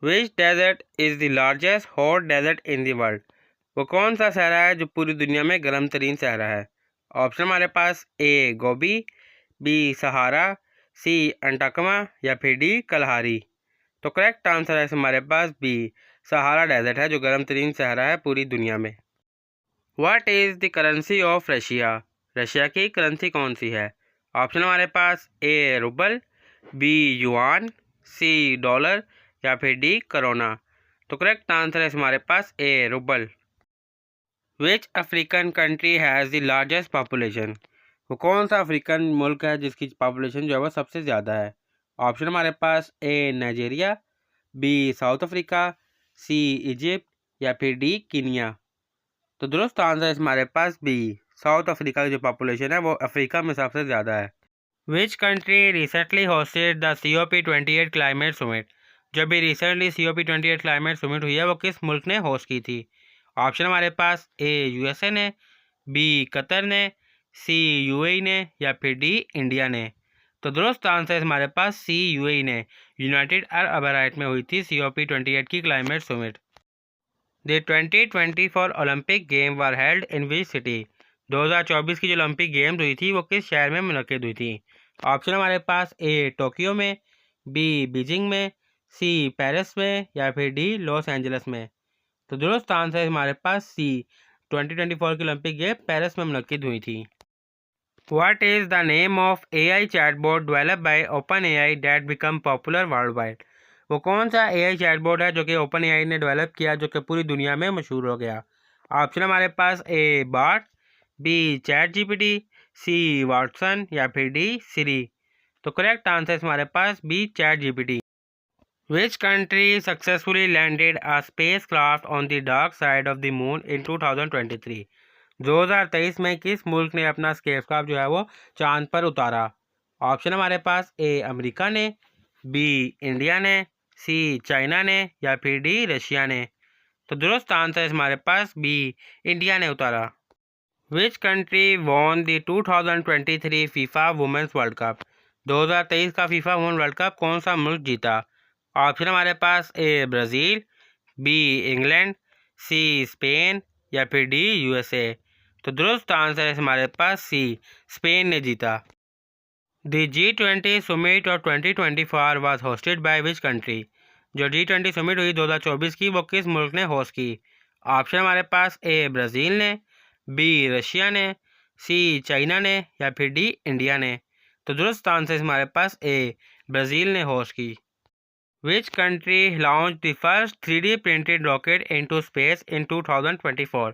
Which desert is the largest hot desert in the world? वो कौन सा सहरा है जो पूरी दुनिया में गर्म तरीन सहरा है? ऑप्शन हमारे पास ए गोबी, बी सहारा, सी अंटाकमा या फिर डी कलहारी। तो करेक्ट आंसर है हमारे पास बी सहारा डेजर्ट है जो गर्म तरीन सहरा है पूरी दुनिया में। What is the currency of Russia? Russia की करेंसी कौन सी है? ऑप्शन हमारे पास A rouble, B yuan, C dollar या फिर डी करोना। तो करेक्ट आंसर है हमारे पास A rouble. Which African country has the largest population? वो कौन सा अफ्रीकन मुल्क है जिसकी पॉपुलेशन जो है वो सबसे ज़्यादा है? ऑप्शन हमारे पास ए नाइजीरिया, बी साउथ अफ्रीका, सी इजिप्ट या फिर डी कीनिया। तो दुरुस्त आंसर है हमारे पास बी साउथ अफ्रीका की जो पॉपुलेशन है वो अफ्रीका में सबसे ज़्यादा है। विच country recently hosted the COP28 climate summit? जो भी रिसेंटली COP28 क्लाइमेट समिट हुई है वो किस मुल्क ने होस्ट की थी? ऑप्शन हमारे पास ए USA ने, बी कतर ने, सी UAE ने या फिर डी इंडिया ने। तो दुरुस्त आंसर है हमारे पास सी UAE ने, यूनाइटेड अरब अमीरात में हुई थी COP28 की climate summit. The 2024 Olympic game were held in which city? 2024 की जो ओलंपिक गेम्स हुई थी वो किस शहर में मुनक्किद हुई थी? ऑप्शन हमारे पास ए टोक्यो में, बी बीजिंग में, सी पेरिस में या फिर डी लॉस एंजल्स में। तो दुरुस्त आंसर है हमारे पास सी 2024 की ओलंपिक गेम पेरिस में मुनक्किद हुई थी। What is the name of AI chatbot developed by OpenAI that become popular world wide? वो कौन सा AI चैटबॉट है जो कि OpenAI ने डेवलप किया जो कि पूरी दुनिया में मशहूर हो गया? ऑप्शन हमारे पास ए बाट, बी ChatGPT, सी वाटसन या फिर डी सिरी। तो करेक्ट आंसर है हमारे पास B ChatGPT। Which country successfully landed a spacecraft on the dark side of the moon in 2023? 2023 में किस मुल्क ने अपना स्पेसक्राफ्ट जो है वो चांद पर उतारा? ऑप्शन हमारे पास ए अमेरिका ने, बी इंडिया ने, सी चाइना ने या फिर डी रशिया ने। तो दुरुस्त आंसर है हमारे पास बी इंडिया ने उतारा। Which country won the 2023 FIFA women's world cup? 2023 का फीफा वुमेन वर्ल्ड कप कौन सा मुल्क जीता? ऑप्शन हमारे पास A Brazil, B England, C Spain या फिर डी USA। तो दुरुस्त आंसर है हमारे पास सी स्पेन ने जीता। The G20 summit of 2024 was hosted by which country? जो G20 समिट हुई 2024 की वो किस मुल्क ने होस्ट की? ऑप्शन हमारे पास ए ब्राज़ील ने, बी रशिया ने, सी चाइना ने या फिर डी इंडिया ने। तो दुरुस्त आंसर हमारे पास ए ब्राज़ील ने होस्ट की। Which country launched the first 3D printed rocket into space in 2024?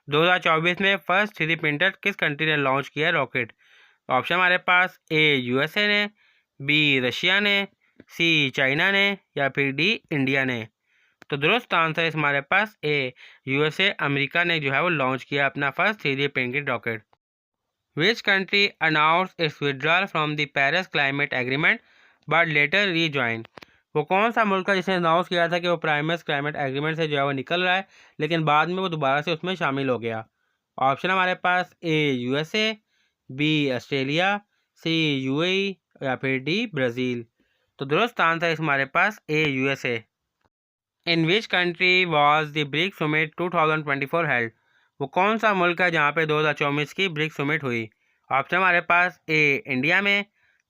2024 में फर्स्ट 3D प्रिंटर किस कंट्री ने लॉन्च किया रॉकेट? ऑप्शन हमारे पास ए USA ने, बी रशिया ने, सी चाइना ने या फिर डी इंडिया ने। तो दुरुस्त आंसर है हमारे पास ए USA अमेरिका ने जो है वो लॉन्च किया अपना first 3D printed rocket. Which country announce it's withdrawal from the Paris climate agreement but later rejoin? वो कौन सा मुल्क है जिसने अनाउंस किया था कि वो पेरिस क्लाइमेट एग्रीमेंट से जो है वो निकल रहा है लेकिन बाद में वो दोबारा से उसमें शामिल हो गया? ऑप्शन हमारे पास A USA, B Australia, C UAE या फिर डी ब्राज़ील। तो दुरुस्त आंसर है हमारे पास A USA। In which country was the BRICS summit 2024 held? वो कौन सा मुल्क है जहाँ पे 2024 की ब्रिक्स समिट हुई? ऑप्शन हमारे पास ए इंडिया में,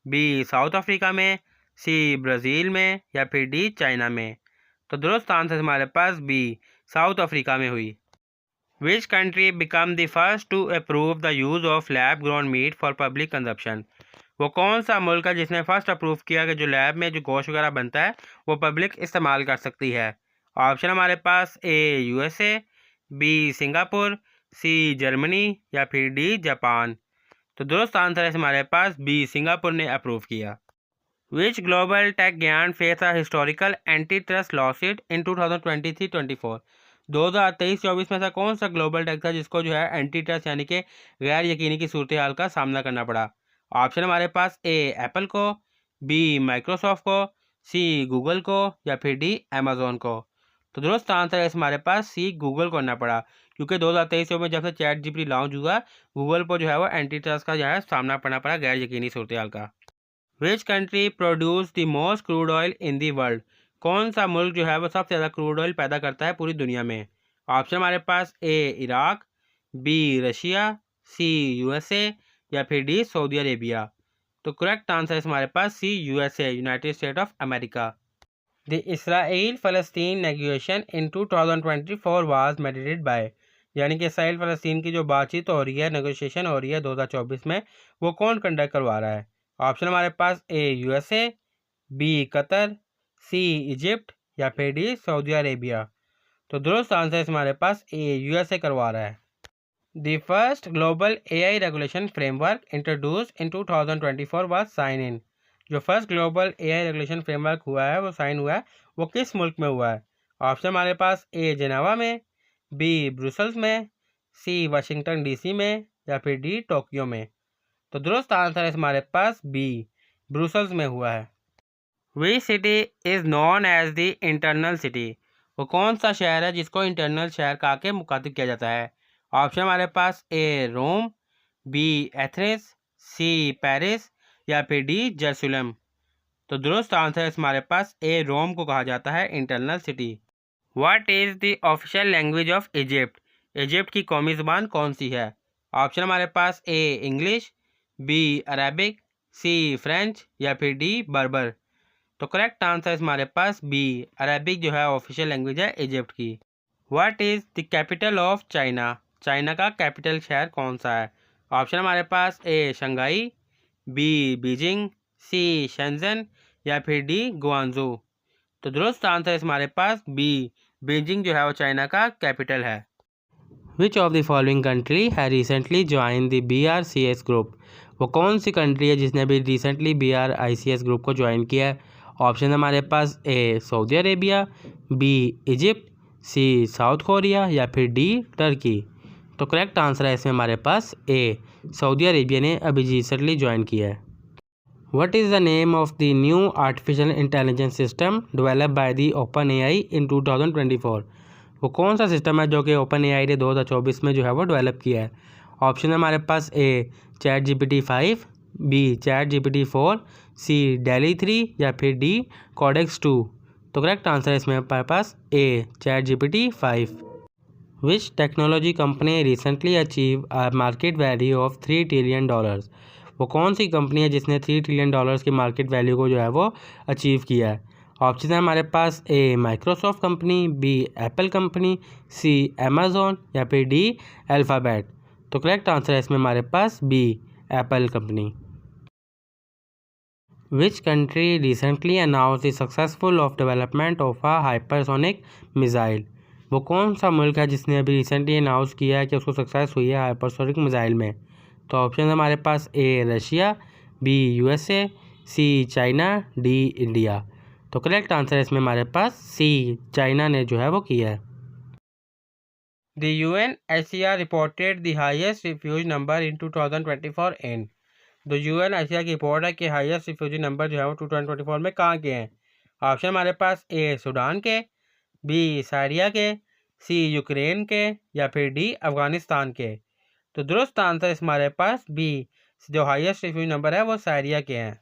बी साउथ अफ्रीका में, सी ब्राज़ील में या फिर डी चाइना में। तो दुरुस्त आंसर हमारे पास बी साउथ अफ्रीका में हुई। Which country become the first to approve the use of lab grown meat for public consumption? वो कौन सा मुल्क है जिसने फर्स्ट अप्रूव किया कि जो लैब में जो गोश्त वगैरह बनता है वो पब्लिक इस्तेमाल कर सकती है? ऑप्शन हमारे पास A USA, B Singapore, C Germany या फिर डी जापान। तो दुरुस्त आंसर है हमारे पास बी सिंगापुर ने अप्रूव किया। Which global tech giant face a historical anti trust lawsuit in 2023-24? 2023-24 में ऐसा कौन सा ग्लोबल टेक था जिसको जो है एंटी ट्रस्ट यानी कि गैर यकीनी की सूरत हाल का सामना करना पड़ा? ऑप्शन हमारे पास ए एप्पल को, बी माइक्रोसॉफ्ट को, सी गूगल को या फिर डी अमेजोन को। तो दुरुस्त आंसर है हमारे पास सी गूगल को करना पड़ा क्योंकि 2023 में जब से ChatGPT लॉन्च हुआ गूगल को जो है वो एंटी ट्रस्ट का जो है सामना करना पड़ा गैर यकीनी सूरत हाल का। Which country produce the most crude oil in the world? कौन सा मुल्क जो है वो सबसे ज़्यादा क्रूड ऑयल पैदा करता है पूरी दुनिया में? ऑप्शन हमारे पास A Iraq, B Russia, C USA या फिर डी सऊदी अरेबिया। तो करेक्ट आंसर है हमारे पास C USA, United State of America. The Israel फ़लस्तीन negotiation in 2024 was mediated by, यानी कि इसराइल फ़लस्तीन की जो बातचीत हो रही है, नेगोशिएशन हो रही है 2024 में, वो कौन कंडक्ट करवा रहा है? ऑप्शन हमारे पास A USA, B Qatar, C Egypt या फिर डी सऊदी अरेबिया। तो दुरुस्त आंसर है हमारे पास ए यूएसए करवा रहा है। The first global AI regulation framework introduced in 2024 was sign in. जो first global AI regulation framework हुआ है, वो साइन हुआ है, वो किस मुल्क में हुआ है? ऑप्शन हमारे पास ए जेनेवा में, बी ब्रुसल्स में, सी वाशिंगटन डीसी में या फिर डी टोक्यो में। तो दुरुस्त आंसर है हमारे पास बी ब्रुसल्स में हुआ है। Which city is known as the internal city. वो कौन सा शहर है जिसको इंटरनल शहर कहा के मुखातिब किया जाता है? ऑप्शन हमारे पास ए रोम, बी एथेंस, सी पेरिस या फिर डी जेरूसलम। तो दुरुस्त आंसर है हमारे पास ए रोम को कहा जाता है internal city. What is the official language of Egypt. Egypt की कौमी ज़बान कौन सी है? ऑप्शन हमारे पास ए इंग्लिश, बी अरेबिक, सी फ्रेंच या फिर डी बर्बर। तो करेक्ट आंसर है हमारे पास बी अरेबिक जो है ऑफिशियल लैंग्वेज है इजिप्ट की। What is the capital of China. China का कैपिटल शहर कौन सा है? ऑप्शन हमारे पास ए शंघाई, बी बीजिंग, सी शेंजन या फिर डी गुआंजू। तो दुरुस्त आंसर है हमारे पास बी बीजिंग जो है वो चाइना का कैपिटल है। Which of the following country has recently join the BRICS group. वो कौन सी कंट्री है जिसने भी रिसेंटली BRICS ग्रुप को ज्वाइन किया है? ऑप्शन हमारे पास A Saudi Arabia, B Egypt, C South Korea या फिर डी टर्की। तो करेक्ट आंसर है इसमें हमारे पास ए सऊदी अरेबिया ने अभी रिसेंटली ज्वाइन किया है। What is the name of the new artificial intelligence system develop by the OpenAI इन 2024। वो कौन सा सिस्टम है जो कि OpenAI ने 2024 में जो है वो डेवलप किया है? ऑप्शन है हमारे पास ए ChatGPT 5, बी ChatGPT 4, सी DALL-E 3 या फिर डी Codex 2। तो करेक्ट आंसर है इसमें हमारे पास ए ChatGPT 5। Which technology company recently achieve a market value of $3 trillion. वो कौन सी कंपनी है जिसने $3 ट्रिलियन की मार्केट वैल्यू को जो है वो अचीव किया है? ऑप्शन है हमारे पास A Microsoft company, B Apple company, C Amazon या फिर डी अल्फ़ाबेट। तो करेक्ट आंसर है इसमें हमारे पास B Apple company. Which country recently announce the successful of development of a hypersonic missile. वो कौन सा मुल्क है जिसने अभी रिसेंटली अनाउंस किया है कि उसको सक्सेस हुई है हाइपरसोनिक मिसाइल में? तो ऑप्शन है हमारे पास A Russia, B USA, C China, D India. तो करेक्ट आंसर है इसमें हमारे पास सी चाइना ने जो है वो किया है। The UNHCR reported the highest refugee number in 2024 in. जो UNHCR की रिपोर्ट है कि हाईएस्ट रिफ्यूजी नंबर जो है वो 2024 में कहाँ के हैं? ऑप्शन हमारे पास ए सूडान के, बी सीरिया के, सी यूक्रेन के या फिर डी अफ़गानिस्तान के। तो दुरुस्त आंसर हमारे पास बी जो हाईएस्ट रिफ्यूजी नंबर है वो सीरिया के हैं।